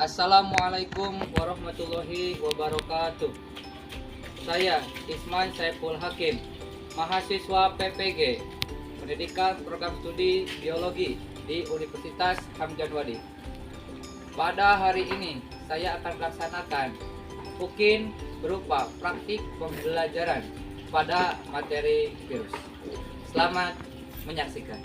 Assalamualaikum warahmatullahi wabarakatuh. Saya Isman Saiful Hakim, mahasiswa PPG, Pendidikan Program Studi Biologi di Universitas Hamdan Wadi. Pada hari ini saya akan melaksanakan mungkin berupa praktik pembelajaran pada materi virus. Selamat menyaksikan.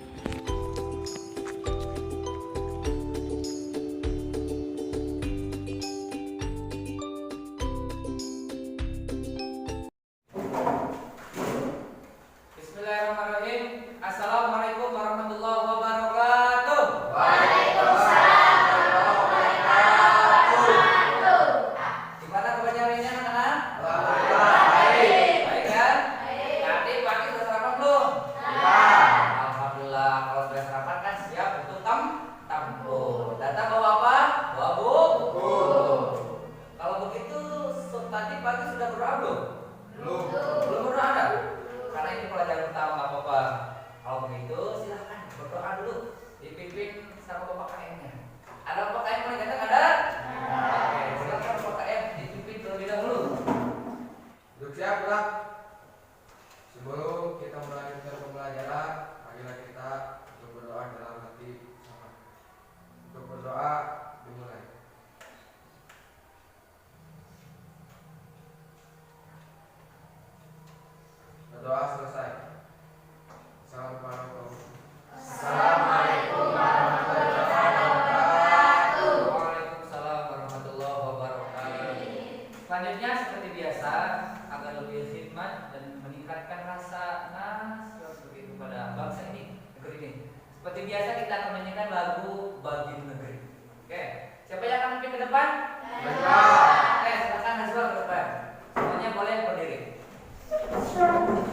Bismillahirrahmanirrahim. Assalamualaikum warahmatullahi wabarakatuh. Waalaikumsalam warahmatullahi wabarakatuh. Gimana kabarnya hari ini anak-anak? Baik. Baik kan? Baik. Tadi pagi sudah sarapan belum? Ya. Alhamdulillah, kalau sudah sarapan kan siap untuk tampung. Data bawa apa? Bawa buku. Kalau begitu tadi pagi sudah berdoa belum? Belum berdoa ada? Karena ini pelajaran utama nggak apa-apa. Kalau begitu silahkan berdoa dulu, dipimpin sama Bapak KM-nya. Ada Bapak KM paling ganteng ada? Oke, silahkan Bapak KM dipimpin terlebih dahulu. Duduk siap, Pak. Sebelum kita melanjutkan pembelajaran, marilah kita untuk berdoa dalam hati sama. Untuk berdoa dimulai. Berdoa selesai. Assalamualaikum. Assalamualaikum warahmatullahi wabarakatuh. Waalaikumsalam warahmatullahi wabarakatuh. Selanjutnya seperti biasa, agar lebih khidmat dan meningkatkan rasa nasional begitu pada bangsa ini, negeri ini. Seperti biasa kita akan menyanyikan lagu Bagi Negeri. Oke, siapa yang akan memimpin ke depan? Oke, silakan Nazwa ke depan. Semuanya boleh berdiri. Silakan.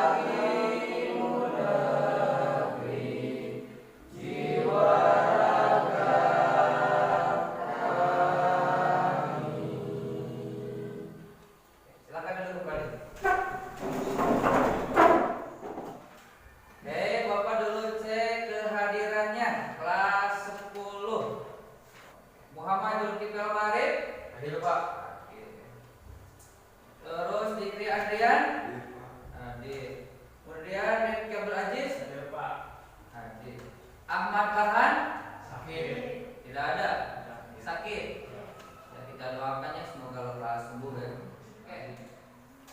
Bagimu negeri, jiwa raga kami. Silakan duduk kembali. Oke, Bapak dulu cek kehadirannya. Kelas 10 Muhammad Zulkifli Marif. Hadir, Pak. Terus Dikri Adrian. Hadir. Kemudian Rifki Abdul Aziz. Hadir, Pak. Hadir. Ahmad Farhan. Sakit. Tidak ada. Sakit. Ya, kita doakannya semoga lekas sembuh ya. Oke.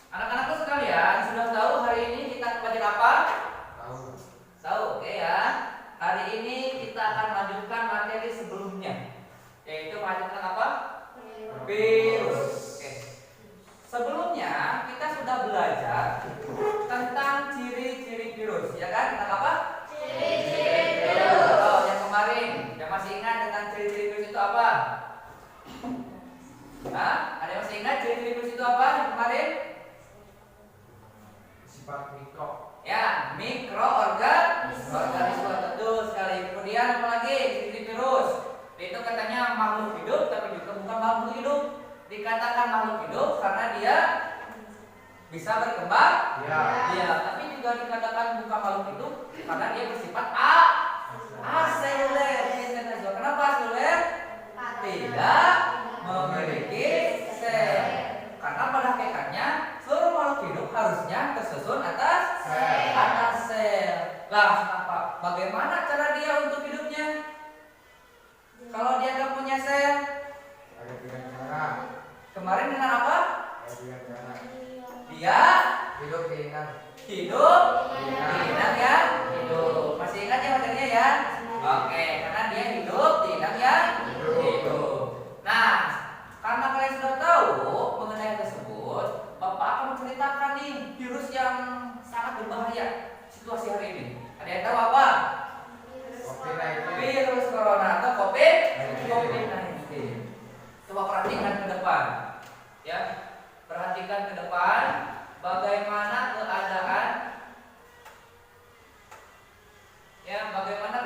Anak-anakku sekalian, sudah tahu hari ini kita akan belajar apa? Tahu. Tahu, oke ya. Hari ini kita akan lanjutkan materi sebelumnya, yaitu melanjutkan apa? Virus. Oke. Sebelumnya kita sudah belajar tentang ciri-ciri virus, ya kan? Tentang apa? Ciri-ciri virus. Oh, yang kemarin, yang masih ingat tentang ciri-ciri virus itu apa? Hah? Ada yang masih ingat ciri-ciri virus itu apa yang kemarin? Sifat mikro. Ya, mikroorganisme. Betul sekali. Kemudian apa lagi? Ciri-ciri virus. Itu katanya makhluk hidup, tapi juga bukan makhluk hidup. Dikatakan makhluk hidup karena dia bisa berkembang. Ya. Iya, tapi juga dikatakan bukan makhluk hidup karena dia bersifat aseluler. Kenapa aseluler? Tidak memiliki sel. Karena pada hakikatnya seluruh makhluk hidup harusnya tersusun atas sel. Lah, bagaimana cara dia untuk hidupnya? Kalau dia nggak punya sel, Ada dengan cara. kemarin dengan apa? Ada dengan cara. Dia Hidup ringan. hidup ringan ya. depan. Ya, perhatikan ke depan bagaimana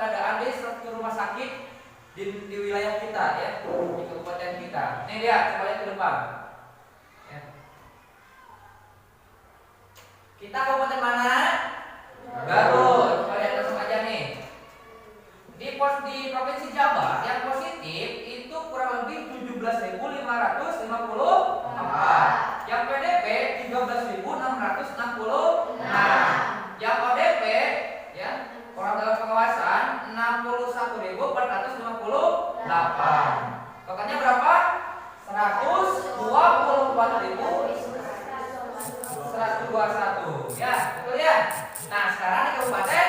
keadaan di struktur rumah sakit di wilayah kita ya, di kabupaten kita. Nih lihat, coba lihat ke depan. Ya. Kita kabupaten mana? Garut. Coba lihat langsung aja nih. Di Provinsi Jabar yang positif itu kurang lebih 17.554. Yang PDP 13.666. Yang ODP ya, orang dalam pengawasan 61.458. Totalnya berapa? 124.121. Ya, betul ya. Nah, sekarang di Kabupaten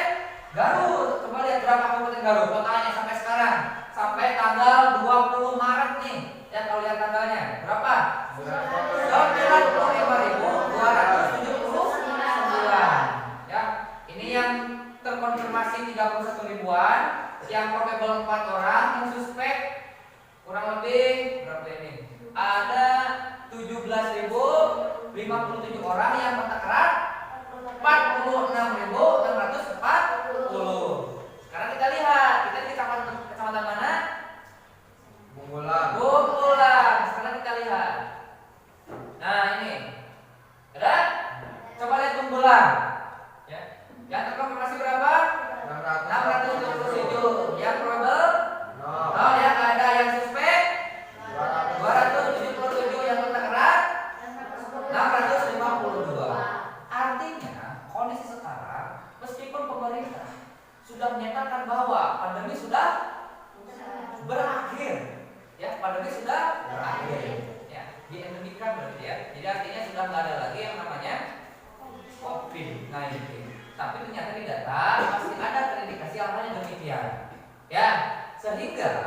Garut. Coba lihat berapa Kabupaten Garut totalnya sampai sekarang. Sampai tanggal 20 Maret nih. Ya, kalau lihat tanggalnya berapa? 95.279. Ya, ini yang terkonfirmasi 31 ribuan, yang probable 4 orang, yang suspek kurang lebih berapa ini? Ada 17.057 orang, yang kontak erat 46.640. Sekarang kita lihat, kita di kecamatan mana? Bungkulan. Sekarang kita lihat. Nah, ini. Ada? Coba lihat Bungkulan. Ya. Yang terkonfirmasi berapa? 677. Yang probable? 0. Yang ada. Yang suspek? 277. Yang kontak erat? 652. Artinya kondisi sekarang, meskipun pemerintah sudah menyatakan bahwa pandemi sudah berakhir, ya, pandemi sudah berakhir, ya, diendemikan berarti ya. Jadi artinya sudah nggak ada lagi yang namanya COVID-19. Tapi ternyata di data masih ada terindikasi hal yang demikian, ya, sehingga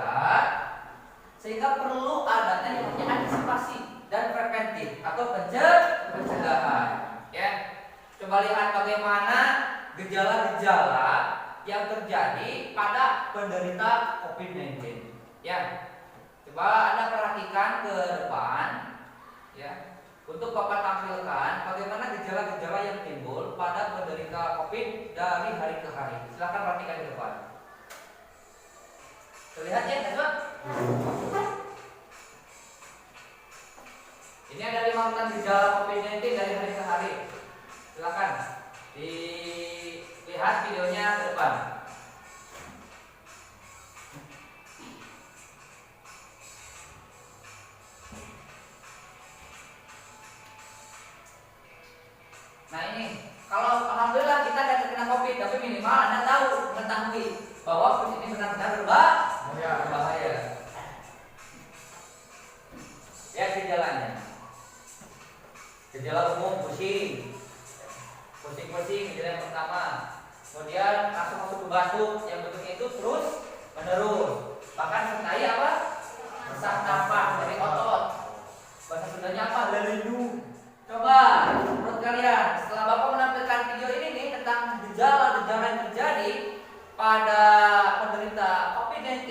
perlu adanya yang namanya antisipasi dan preventif atau pencegahan, ya. Coba lihat bagaimana gejala-gejala yang terjadi pada penderita COVID-19. Ya, coba Anda perhatikan ke depan, ya, untuk Bapak tampilkan bagaimana gejala-gejala yang timbul pada penderita COVID dari hari ke hari. Silakan perhatikan ke depan. Terlihat ya, Sobat? Ini ada 5 urutan gejala COVID-19 dari hari ke hari. Silakan dilihat videonya ke depan. Nah, ini kalau alhamdulillah kita tidak terkena COVID, tapi minimal Anda mengetahui bahwa virus ini benar-benar berbahaya. Lihat gejalanya. Gejala umum pusing, gejala yang pertama. Kemudian langsung masuk ke batuk, yang bentuknya itu terus menerus. Bahkan sertai apa? Sesak napas dari otot. Bahasa Sundanya apa? Lelinu. Coba menurut kalian, setelah Bapak menampilkan video ini nih tentang gejala-gejala yang terjadi pada penderita COVID-19,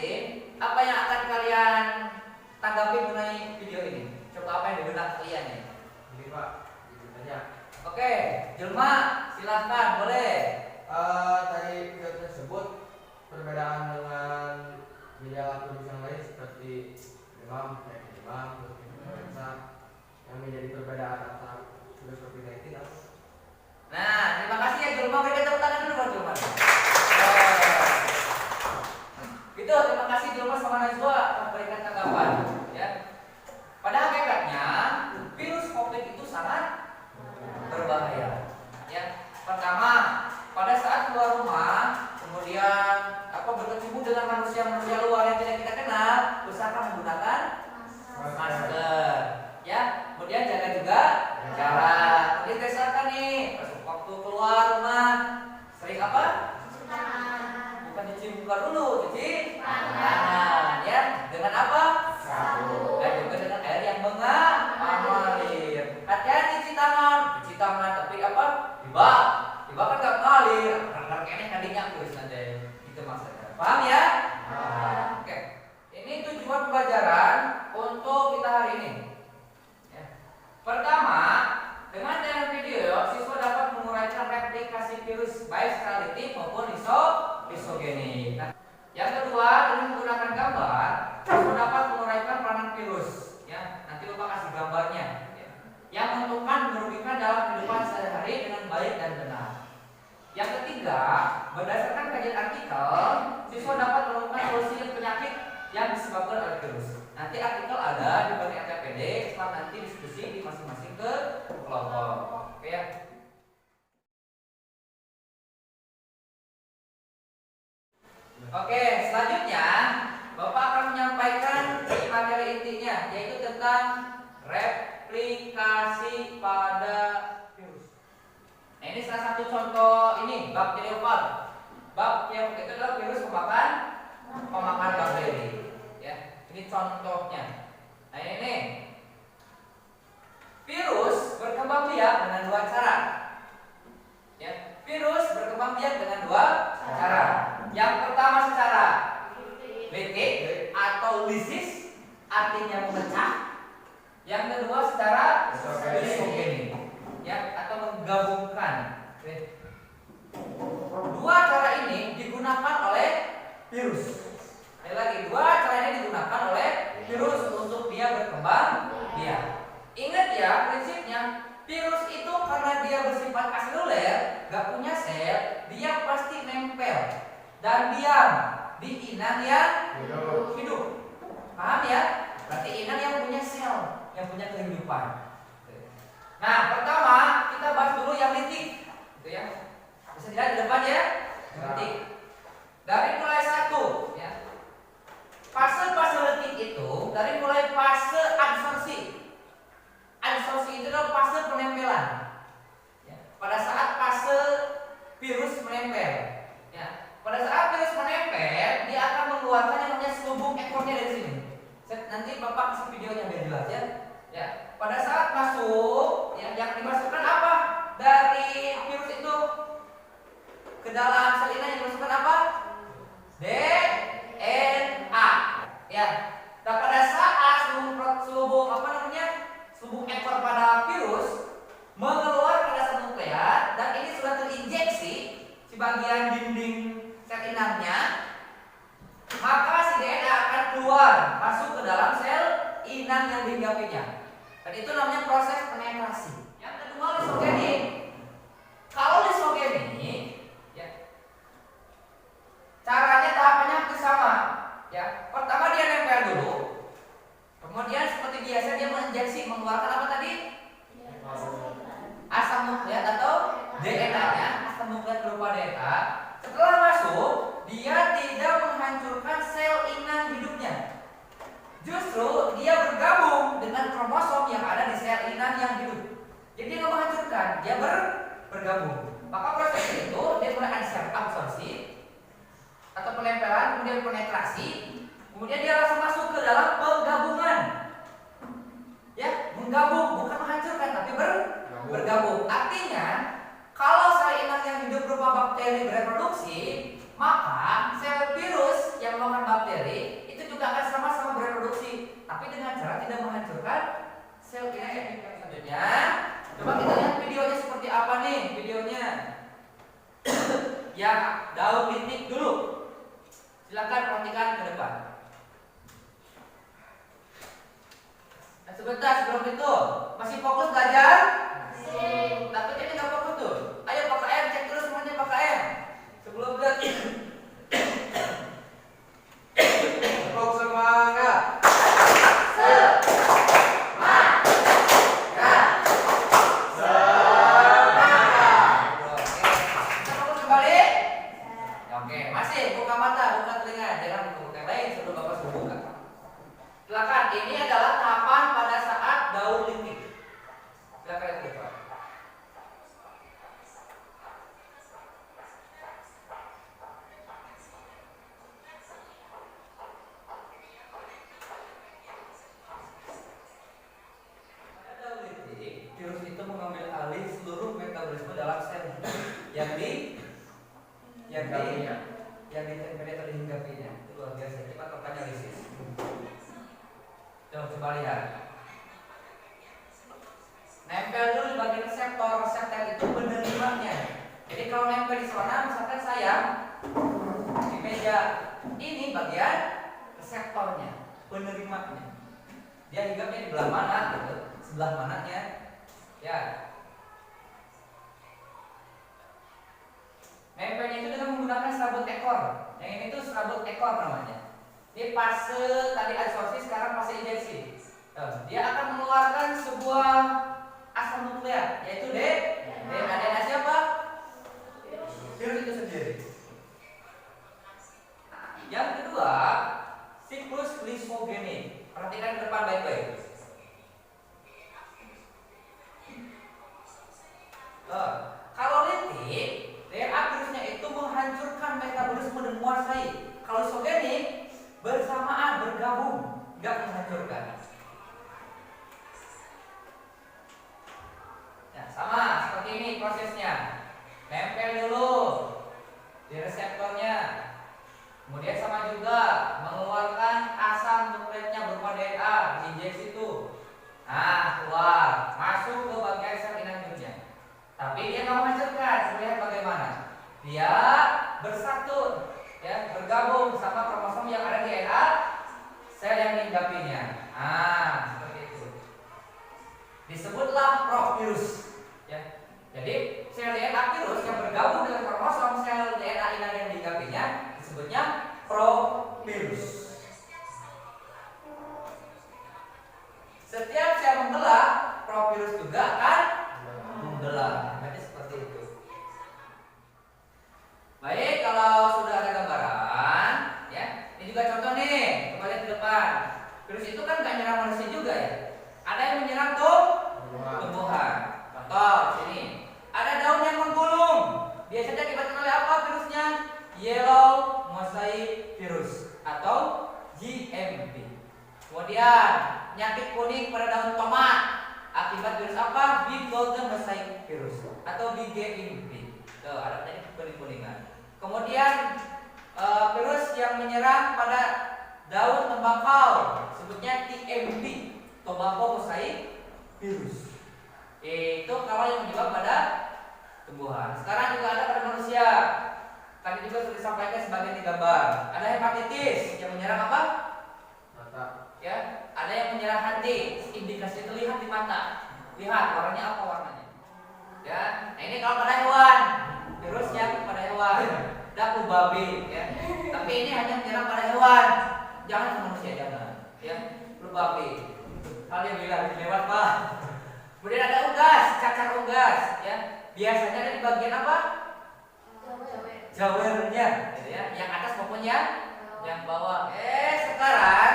apa yang akan kalian tanggapi mengenai video ini? Coba apa yang di benak kalian nih? Ini Pak, gitu aja. Oke, Jelma, silahkan, boleh. Dari video tersebut perbedaan dengan gejala virus yang lain seperti demam, penyakit demam, influenza, yang menjadi perbedaan antara virus COVID-19 apa? Nah, terima kasih ya Jelma. Berikan tepuk tangan dulu buat Jelma. Gitu, terima kasih Jelma sama Najwa memberikan tanggapan. Ya. Pada hakikatnya virus COVID itu sangat berbahaya. Ya. Pertama, pada saat keluar rumah, kemudian berkecimpung dengan manusia luar yang tidak kita kenal, usahakan menggunakan masker. Ya, kemudian jaga juga jarak. Kemudian biasakan nih, waktu keluar rumah sering apa? Bukan cuci muka dulu, cuci tangan. Ya, dengan apa? Sabun. Dan juga dengan air yang mengalir. Hati-hati cuci tangan, tapi apa? Tiba kan nggak mengalir. Karena kayaknya kandinya terus nanti. Itu maksudnya. Paham ya? Oke. Ini tujuan pembelajaran untuk kita hari ini. replikasi virus baik secara litik maupun lisogenik. Nah, yang kedua, dengan menggunakan gambar, siswa dapat menguraikan peranan virus. Ya, nanti Bapak kasih gambarnya. Ya. Yang menentukan merugikan dalam kehidupan sehari-hari dengan baik dan benar. Yang ketiga, berdasarkan kajian artikel, siswa dapat menemukan solusi penyakit yang disebabkan oleh virus. Nanti artikel ada di bagian RTPD setelah nanti diskusi di masing-masing ke kelompok. Oke ya. Oke, selanjutnya Bapak akan menyampaikan materi intinya, yaitu tentang replikasi pada virus. Nah, ini salah satu contoh ini bakteriofag. Bakteri itu adalah virus pemakan bakteri. Ya, ini contohnya. Nah ini virus berkembang biak dengan dua cara. Ya, virus berkembang biak dengan dua cara. Yang pertama secara litik atau lisis, artinya memecah. Yang kedua secara lisogenik, ya, atau menggabungkan. Dua cara ini digunakan oleh virus. Sekali lagi, dua cara ini digunakan oleh virus untuk dia berkembang biak. Ingat ya prinsipnya, virus itu karena dia bersifat aseluler, gak punya sel, dia pasti nempel dan diam di inang yang hidup. Paham ya? Berarti inang yang punya sel, yang punya kehidupan. Nah, pertama kita bahas dulu yang litik, gitu ya. Bisa dilihat di depan ya, litik. Dari mulai satu, ya. Fase-fase litik itu dari mulai fase adsorpsi. Adsorpsi itu adalah fase penempelan. Ya. Pada saat fase virus menempel, ya. Pada saat virus menempel, dia akan mengeluarkan yang namanya selubung ekornya dari sini. Nanti Bapak kasih videonya biar jelas ya. Ya. Pada saat masuk, ya, yang dimasukkan apa? Dari virus itu ke dalam sel inang yang dimasukkan apa? DNA. Ya. Dan pada saat selubung selubung ekor pada virus mengeluarkan asam nukleat dan ini sudah terinjeksi di bagian dinding sel inangnya, maka si DNA akan keluar masuk ke dalam sel inang yang dihinggapinya. Dan itu namanya proses penetrasi. Yang kedua lisogenik. Kalau lisogenik, ya, caranya tahapannya hampir sama. Ya, pertama dia nempel dulu, kemudian seperti biasa dia menginjeksi mengeluarkan apa tadi? Asam nukleat atau DNA-nya, asam nukleat berupa DNA. Setelah masuk, dia tidak menghancurkan sel inang hidupnya. Justru dia bergabung dengan kromosom yang ada di sel inang yang hidup. Jadi dia nggak menghancurkan, dia bergabung. Maka proses itu dia mulai absorpsi atau penempelan, kemudian penetrasi, kemudian dia langsung masuk ke dalam penggabungan. Ya, menggabung, bukan menghancurkan tapi bergabung. Artinya, kalau sel inang yang hidup berupa bakteri bereproduksi, maka sel virus yang memakan bakteri itu juga akan sama-sama bereproduksi, tapi dengan cara tidak menghancurkan sel inang yang hidup. Selanjutnya, coba kita lihat videonya seperti apa nih videonya. Yang daun litik dulu. Silakan perhatikan ke depan. Nah, sebentar sebelum itu masih fokus belajar? Masih. Tapi ini nggak fokus tuh. Ayo PKM cek terus semuanya PKM. Sebelum belajar. Cukup semangat. Silakan, ini adalah tahapan pada saat daun litik. Silakan lihat Pak. Pada daun litik, virus itu mengambil alih seluruh metabolisme dalam sel yang ditempeli atau dihinggapinya. Itu luar biasa. Kita lakukan analisis. Coba lihat. Nempel dulu di bagian reseptor. Reseptor itu penerimanya. Jadi kalau nempel di sana, misalkan saya di meja ini bagian reseptornya, penerimanya. Dia hinggapnya di belah mana gitu, sebelah mananya. Ya. Nempelnya itu dengan menggunakan serabut ekor. Yang ini tuh serabut ekor namanya. Ini fase tadi adsorpsi, sekarang fase injeksi. Dia akan mengeluarkan sebuah asam nukleat, yaitu DNA. DNA siapa? Virus itu sendiri. Yang kedua, siklus lisogenik. Perhatikan ke depan baik-baik. Kalau litik, DNA virusnya itu menghancurkan metabolisme dan menguasai. Kalau lisogenik, bersamaan, bergabung, nggak menghancurkan. Nah, sama seperti ini prosesnya. Nempel dulu di reseptornya. Kemudian sama juga mengeluarkan asam nukleatnya berupa DNA, diinjeksi itu. Nah, keluar, masuk ke bagian sel inangnya. Tapi dia nggak menghancurkan. Lihat bagaimana? Dia bersatu, ya, bergabung sama kromosom yang ada di DNA sel yang dihinggapinya. Nah, seperti itu. Disebutlah provirus. Ya. Jadi sel DNA virus yang bergabung dengan kromosom sel DNA inang yang dihinggapinya disebutnya provirus. Setiap sel membelah, provirus juga akan membelah. Jadi seperti itu. Baik, kalau sudah ada gambaran, ya, ini juga contoh nih. Kembali ke depan. Virus itu kan nggak menyerang manusia juga ya. Ada yang menyerang tumbuhan. Contoh sini. Ada daun yang menggulung. Biasanya diakibatkan oleh apa virusnya? Yellow mosaic virus atau GMP. Kemudian penyakit kuning pada daun tomat akibat virus apa? Big golden mosaic virus atau BGMP. Tuh, ada penyakit kuning-kuningan. Kemudian virus yang menyerang pada daun tembakau sebutnya TMV, tobacco mosaic virus. Itu kalau yang menyebab pada tumbuhan. Sekarang juga ada pada manusia. Tadi juga sudah disampaikan sebagian di gambar. Ada hepatitis yang menyerang apa? Mata. Ya, ada yang menyerang hati. Indikasi terlihat di mata. Lihat warnanya apa warnanya. Ya, nah ini kalau pada hewan, virusnya pada hewan. Daku babi, ya. Tapi ini hanya menyerang pada hewan. Jangan ke manusia, jangan. Ya, flu babi. Kalian bilang lewat Pak. Kemudian ada unggas, cacar unggas, ya. Biasanya ada di bagian apa? Jawernya, gitu ya. Yang atas pokoknya, yang bawah. Sekarang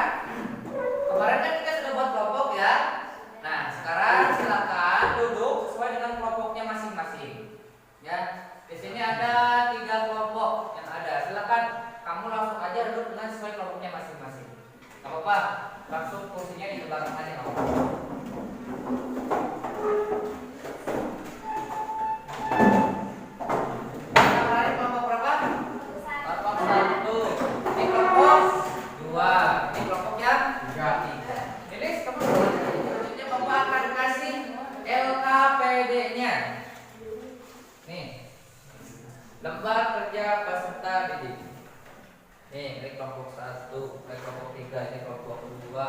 kemarin kan kita sudah buat kelompok ya. Nah, sekarang silakan duduk sesuai dengan kelompoknya masing-masing. Ya, di sini ada 3 kelompok yang ada. Silakan kamu langsung aja duduk dengan sesuai kelompoknya masing-masing. Gak apa-apa, langsung kursinya di belakang aja kamu. Lembar kerja peserta didik. Nih, ini kelompok 1, ini kelompok 3, ini kelompok 2.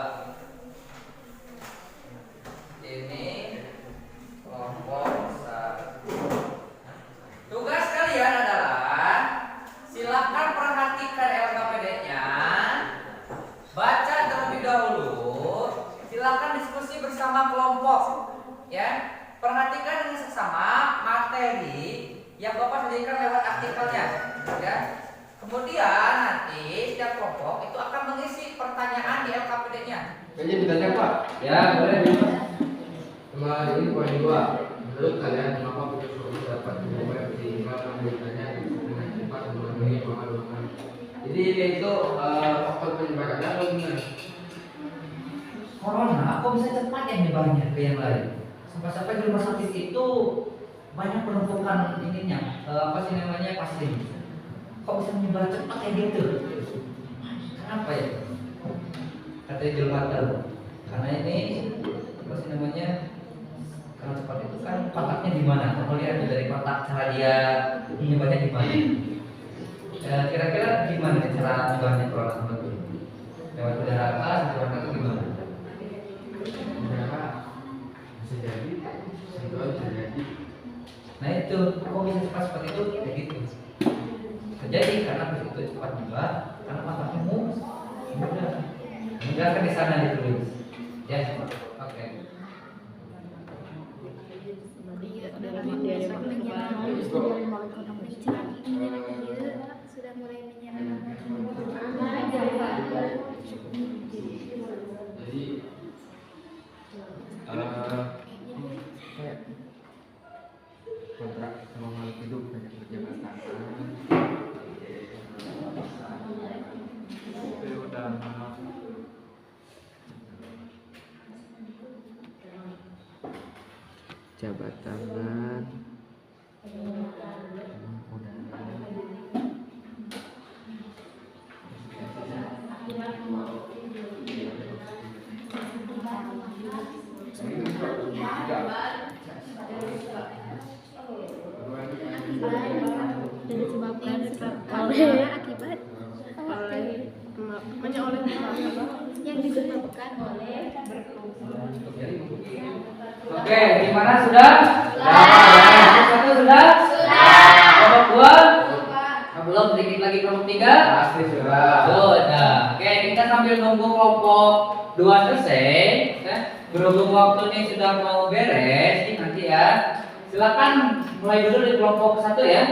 Ini kelompok 1. Tugas kalian adalah silakan perhatikan LKPD-nya, baca terlebih dahulu, silakan diskusi bersama kelompok, ya. Perhatikan dengan seksama materi yang Bapak sediakan lewat artikelnya, ya. Kemudian nanti setiap kelompok itu akan mengisi pertanyaan di LKPD-nya. Kayaknya ditanya Pak. Ya, boleh. Sama ini poin 2. Menurut kalian kenapa virus corona dapat mengubah sehingga penderitanya dengan cepat mengalami pengalaman? Jadi itu faktor penyebarannya atau gimana? Corona kok bisa cepat ya menyebarnya ke yang lain? Sampai-sampai di rumah sakit itu banyak penumpukan ininya, apa sih namanya, pasien. Kok bisa menyebar cepat kayak gitu? Kenapa ya? Katanya jelma tahu. Karena ini apa sih namanya, Kalau cepat itu kan kontaknya di mana? Atau lihat dari kontak cara dia menyebarnya di mana? Kira-kira gimana nih cara menyebarnya corona itu? Lewat udara atas, lewat itu gimana? Udara bisa jadi, sentuhan bisa jadi. Nah itu, kok bisa cepat seperti itu? Kayak gitu. Terjadi karena virus itu cepat juga, karena kontaknya mudah. Mudah kan di sana ditulis. Ya, oke. Sudah mulai menyerang. Jadi kayak kontrak sama makhluk hidup banyak berjabat tangan. Jabat tangan. Yang disebabkan oleh Oke, gimana sudah? Satu sudah? Kelompok dua? Belum, sedikit lagi kelompok tiga? Pasti sudah. Sudah. Oke, kita sambil nunggu kelompok dua selesai. Ya. Berhubung waktu ini sudah mau beres, nih nanti ya. Silakan mulai dulu di kelompok satu ya.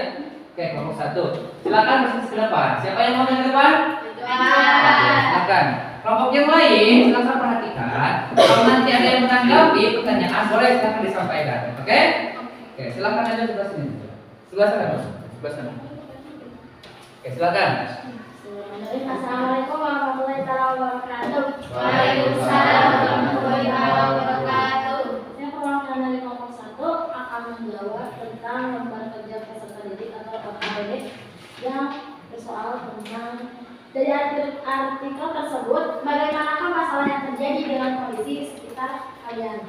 Oke, kelompok satu. Silakan bersis ke depan. Siapa yang mau ke depan? Silakan. Kelompok yang lain silakan perhatikan. Kalau nanti ada yang menanggapi pertanyaan, boleh silakan disampaikan. Oke? Oke, silakan aja sebelah sini. Sebelah sana, Bos. Sebelah sana. Oke, silakan. Assalamualaikum warahmatullahi wabarakatuh. Waalaikumsalam warahmatullahi wabarakatuh. Saya perwakilan dari kelompok 1 akan menjawab tentang lembar kerja peserta didik atau LKPD yang bersoal tentang dari artikel tersebut bagaimanakah masalah yang terjadi dengan kondisi sekitar kalian.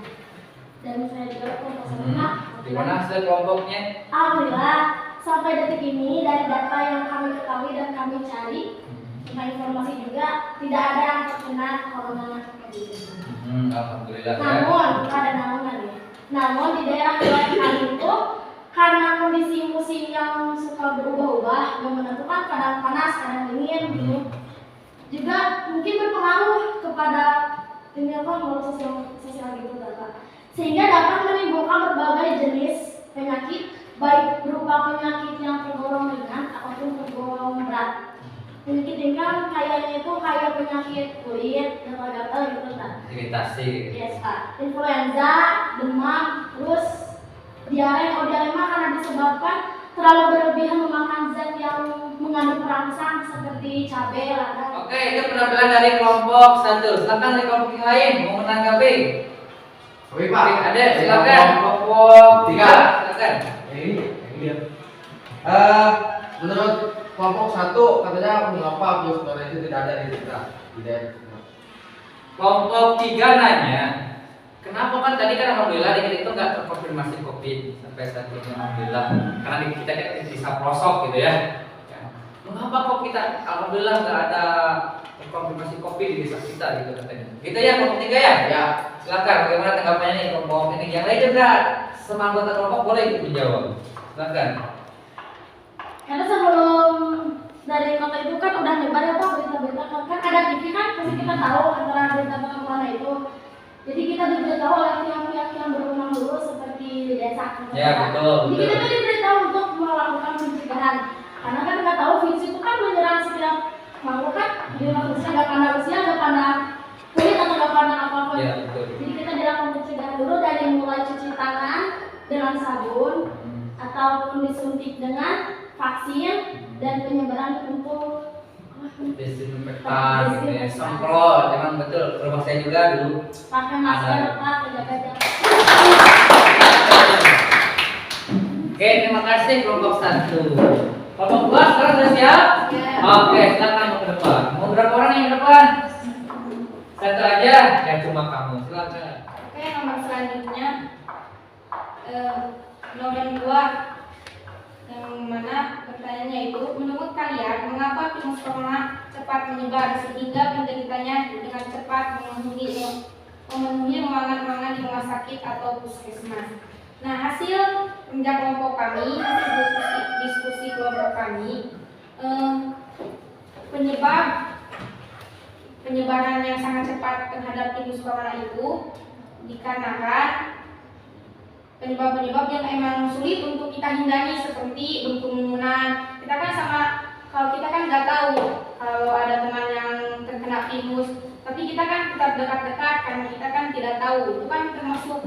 Dan saya juga kelompok 1 Gimana hasil kelompoknya? Alhamdulillah sampai detik ini dari data yang kami ketahui dan kami cari tentang informasi juga tidak ada yang terkena corona. Alhamdulillah. Namun ada namunan ya. Namun di daerah wilayah kami itu karena kondisi musim yang suka berubah-ubah yang menentukan kadang panas kadang dingin gitu, juga mungkin berpengaruh kepada ini apa sosial gitu Bapak, sehingga dapat menimbulkan berbagai jenis penyakit baik berupa penyakit yang tergolong ringan ataupun tergolong berat. Penyakit ringan kayaknya itu kayak penyakit kulit, gatal-gatal gitu kan. Iritasi. Yes Pak. Influenza, demam, terus diare. Kalau diare mah karena disebabkan terlalu berlebihan memakan zat yang mengandung perangsang seperti cabai, lada. Oke, itu penampilan dari kelompok 1. Silakan dari kelompok yang lain mau menanggapi. Oke Pak. Ada, silakan. Kelompok 3, silakan. Ini dia. Menurut kelompok 1 katanya mengapa virus corona itu tidak ada di kita? Tidak. Kelompok 3 nanya, kenapa kan tadi kan alhamdulillah di kita itu nggak terkonfirmasi COVID sampai saat ini alhamdulillah, karena di kita kan bisa pelosok gitu ya. Mengapa kok kita alhamdulillah nggak ada terkonfirmasi COVID di desa kita gitu katanya. Gitu ya kelompok 3 ya? Ya. Silakan bagaimana tanggapannya nih kelompok ini. Yang lain juga semua anggota kelompok boleh ikut menjawab. Silakan. Karena sebelum dari kota itu kan udah nyebar ya Pak berita-berita kan ada TV kan pasti kita tahu antara berita tentang corona itu. Jadi kita diberitahu oleh pihak-pihak yang berwenang dulu seperti di desa. Ya betul. Jadi kita tuh diberitahu untuk melakukan pencegahan. Karena kan nggak tahu virus itu kan menyerang setiap makhluk kan. Jadi manusia nggak pandang usia, nggak pandang kulit atau nggak pandang apa-apa. Ya betul. Jadi kita dilakukan pencegahan dulu dari mulai cuci tangan dengan sabun ataupun disuntik dengan vaksin dan penyebaran untuk desinfektan gitu ya, semprot, emang betul. Rumah saya juga dulu pakai masker, Pak, jaga jarak. Oke, terima kasih kelompok 1. Kelompok 2 sekarang sudah siap? Ya. Oke, silakan mau ke depan. Mau berapa orang yang ke depan? Satu aja, ya cuma kamu. Silakan. Oke, nomor selanjutnya nomor 2 yang mana pertanyaannya itu, menurut kalian mengapa virus corona cepat menyebar sehingga penderitanya dengan cepat memenuhi ruangan-ruangan di rumah sakit atau puskesmas? Nah, hasil kerja kelompok kami, hasil diskusi kelompok kami, penyebaran yang sangat cepat terhadap virus corona itu dikarenakan penyebab-penyebab yang emang sulit untuk kita hindari seperti berkerumunan. Kalau kita kan nggak tahu kalau ada teman yang terkena virus, tapi kita kan tetap dekat-dekat karena kita kan tidak tahu. Itu kan termasuk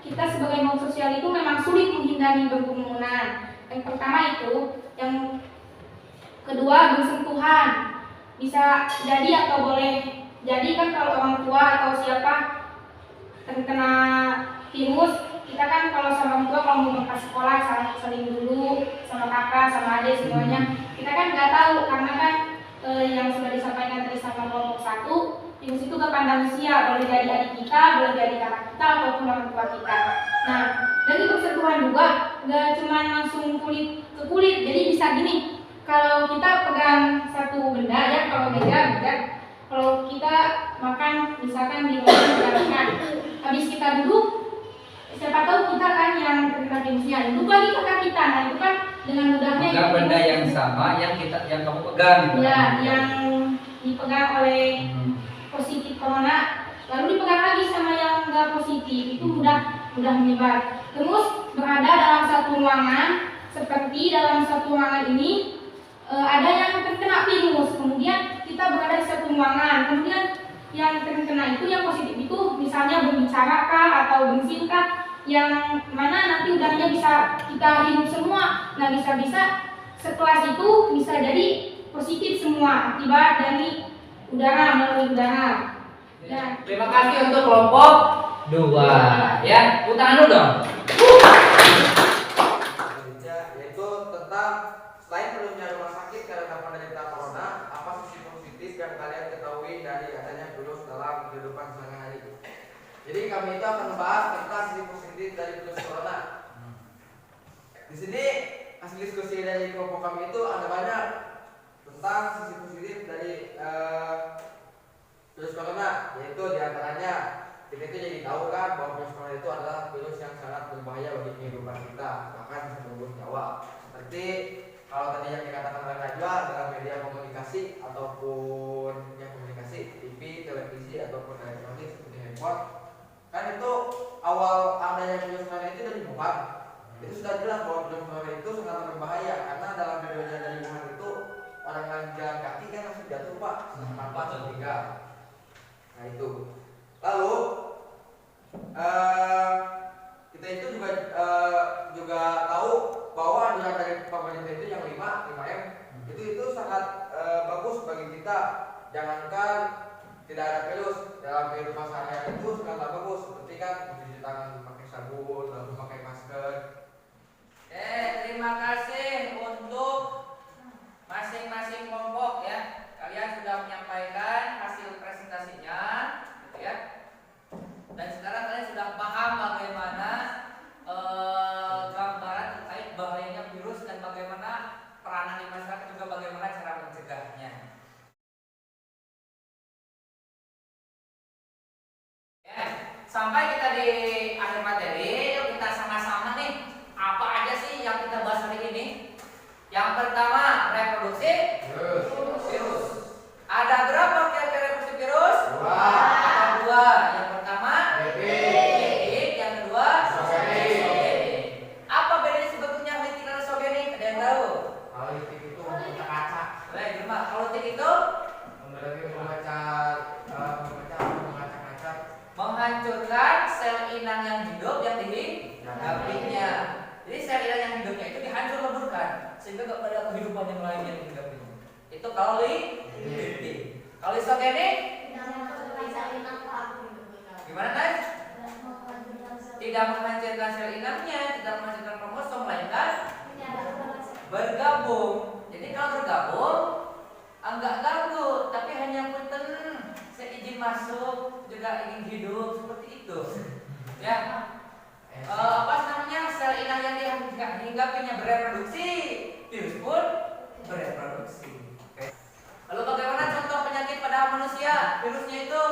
kita sebagai makhluk sosial itu memang sulit menghindari berkerumunan. Yang pertama itu, yang kedua bersentuhan. Bisa jadi atau boleh jadi kan kalau orang tua atau siapa terkena virus, kita kan kalau sama orang tua kalau mau berangkat sekolah saling dulu sama kakak sama adik semuanya. Kita kan nggak tahu karena kan yang sudah disampaikan tadi sama kelompok 1, virus itu kepada manusia, boleh dari adik kita, boleh dari kakak kita ataupun orang tua kita. Nah, dari bersentuhan juga nggak cuma langsung kulit ke kulit, jadi bisa gini. Kalau kita pegang satu benda ya, kalau kalau kita makan misalkan di ruangan, habis kita duduk, siapa tahu kita kan yang terkena virusnya, duduk lagi kakak kita, nah itu kan dengan mudahnya. Pegang benda yang sama yang kamu pegang. Ya, yang dipegang oleh positif corona, lalu dipegang lagi sama yang enggak positif, itu mudah menyebar. Terus berada dalam satu ruangan, seperti dalam satu ruangan ini. Ada yang terkena virus, kemudian kita berada di satu ruangan, kemudian yang terkena itu yang positif itu misalnya berbicara kah atau bersin kah, yang mana nanti udahnya bisa kita hirup semua. Nah, bisa-bisa sekelas itu bisa jadi positif semua akibat dari melalui udara. Ya. Terima kasih untuk kelompok 2 ya. Tangan dulu dong. Yaitu tentang selain perlunya rumah sakit karena penderita corona, apa sisi positif yang kalian ketahui dari adanya virus dalam kehidupan sehari-hari? Jadi kami itu akan membahas tentang sisi positif dari virus corona. Di sini hasil diskusi dari kelompok kami itu ada banyak tentang sisi positif dari virus corona, yaitu diantaranya kita itu jadi tahu kan bahwa virus corona itu adalah virus yang sangat berbahaya bagi kehidupan kita, bahkan bisa merenggut nyawa. Seperti kalau tadi yang dikatakan oleh Najwa dalam media komunikasi ataupun yang komunikasi, TV, televisi ataupun elektronik seperti handphone, kan itu awal adanya virus corona itu dari Wuhan. Itu sudah jelas bahwa virus corona itu sangat berbahaya karena dalam videonya dari Wuhan itu orang yang jalan kaki kan langsung jatuh Pak, nampak meninggal. Nah itu. Lalu kita itu juga tahu bahwa anjuran dari pemerintah itu yang 5M itu sangat bagus bagi kita. Jangankan tidak ada virus dalam kehidupan sehari-hari itu sangat bagus, seperti kan mencuci tangan pakai sabun, lalu pakai masker. Terima kasih untuk masing-masing kelompok ya. Kalian sudah menyampaikan hasil presentasinya, gitu ya. Dan sekarang kalian sudah paham bagaimana gambaran terkait bahayanya virus dan bagaimana peranan di masyarakat, juga bagaimana cara mencegahnya. Ya, sampai kita di akhir materi, yuk kita sama-sama nih apa aja sih yang kita bahas hari ini. Yang pertama, reproduksi virus. Ada berapa kira-kira reproduksi virus? 2. Ada 2. Yang pertama litik, yang kedua sogenik. Apa bedanya sebetulnya litik dan sogenik? Ada yang tahu? Kalau litik itu memecah kaca. Baik, gimana? Kalau litik itu memecah menghancurkan sel inang yang hidup yang dihinggapinya. Jadi sel inang yang hidupnya itu dihancur leburkan sehingga gak ada kehidupan yang lain yang dihinggapinya. Itu kalau litik. Kalau sogenik gimana guys? Tidak menghancurkan sel inangnya, tidak menghancurkan kromosom, melainkan bergabung. Jadi kalau bergabung enggak ganggu, tapi hanya punten saya izin masuk, juga ingin hidup seperti itu. Ya. reproduksi, virus pun bereproduksi. Oke. Lalu bagaimana contoh penyakit pada manusia? Virusnya itu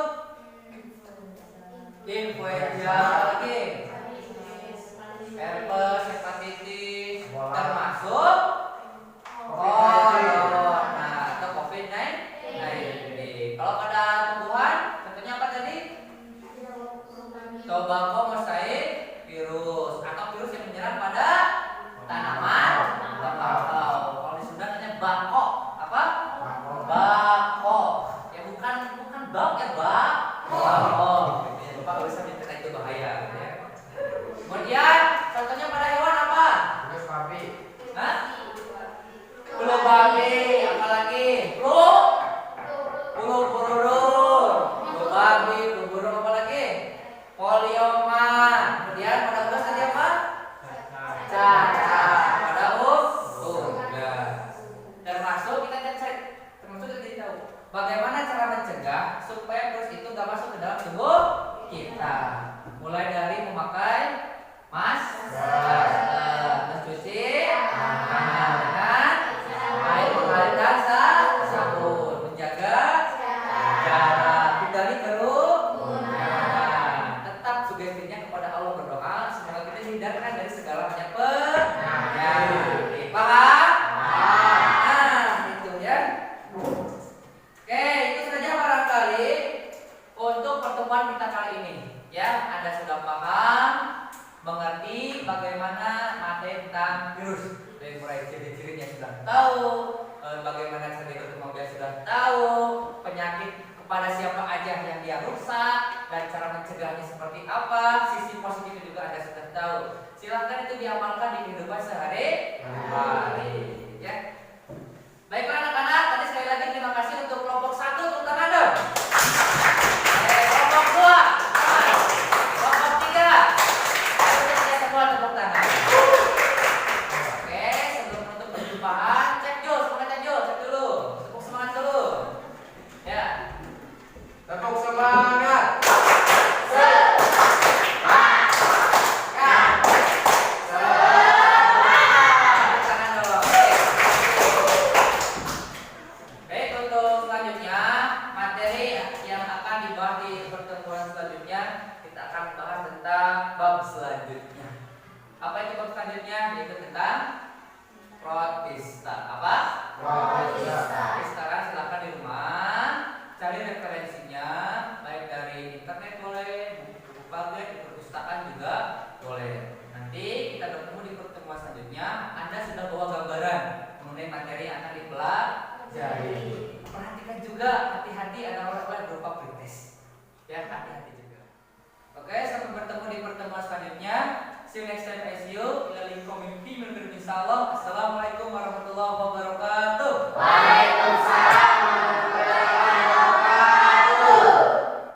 influenza lagi, herpes, hepatitis, termasuk corona atau COVID-19. Kalau pada tumbuhan, contohnya apa tadi? Tobacco mosaic virus atau virus yang menyerang pada tanaman tembakau. Kalau di Sunda namanya bako. Apa? Bako. Ya bukan bak ya bako. Bapak nggak bisa minta itu bahaya. Ya. Kemudian contohnya pada hewan apa? Virus babi. Hah? Flu babi, apalagi? Flu burung, flu babi, flu burung, apalagi? Polioma. Kemudian pada unggas tadi apa? Cacar. Pada unggas. Termasuk kita cek, termasuk kita jadi tahu bagaimana cara mencegah supaya virus itu nggak masuk ke dalam tubuh kita. Mulai dari memakai masker, mencuci tangan dengan air mengalir dan sabun, menjaga jarak, hindari kerumunan. Tetap sugestinya kepada Allah berdoa semoga kita dihindarkan dari segala macam penyakit. Paham? Nah, itu ya. Oke, itu saja barangkali untuk pertemuan kita kali ini. Ya, Anda sudah paham, mengerti bagaimana materi tentang virus. Dari mulai ciri-cirinya sudah tahu, bagaimana cara berkembang sudah tahu, penyakit kepada siapa aja yang dia rusak dan cara mencegahnya seperti apa, sisi positifnya juga Anda sudah tahu. Silakan itu diamalkan di kehidupan sehari-hari. Ya. Baiklah anak-anak, tadi sekali lagi terima kasih untuk kelompok 1 tepuk tangan dong. Kelompok 2, kelompok 3. Ayo kita semua tepuk tangan. Oke, sebelum menutup perjumpaan, cek Jul, semangat Jul, cek dulu. Tepuk semangat dulu. Ya. Tepuk semangat. Yaitu tentang protista. Apa? Protista. Jadi sekarang silakan di rumah cari referensinya, baik dari internet boleh, buku paket di perpustakaan juga boleh. Nanti kita bertemu di pertemuan selanjutnya. Anda sudah bawa gambaran mengenai materi yang akan dipelajari. Perhatikan juga, hati-hati ada orang-orang berupa pretest. Ya, hati-hati juga. Oke, sampai bertemu di pertemuan selanjutnya. See you next time as you. Ilaling community menurut insyaallah. Assalamualaikum warahmatullahi wabarakatuh.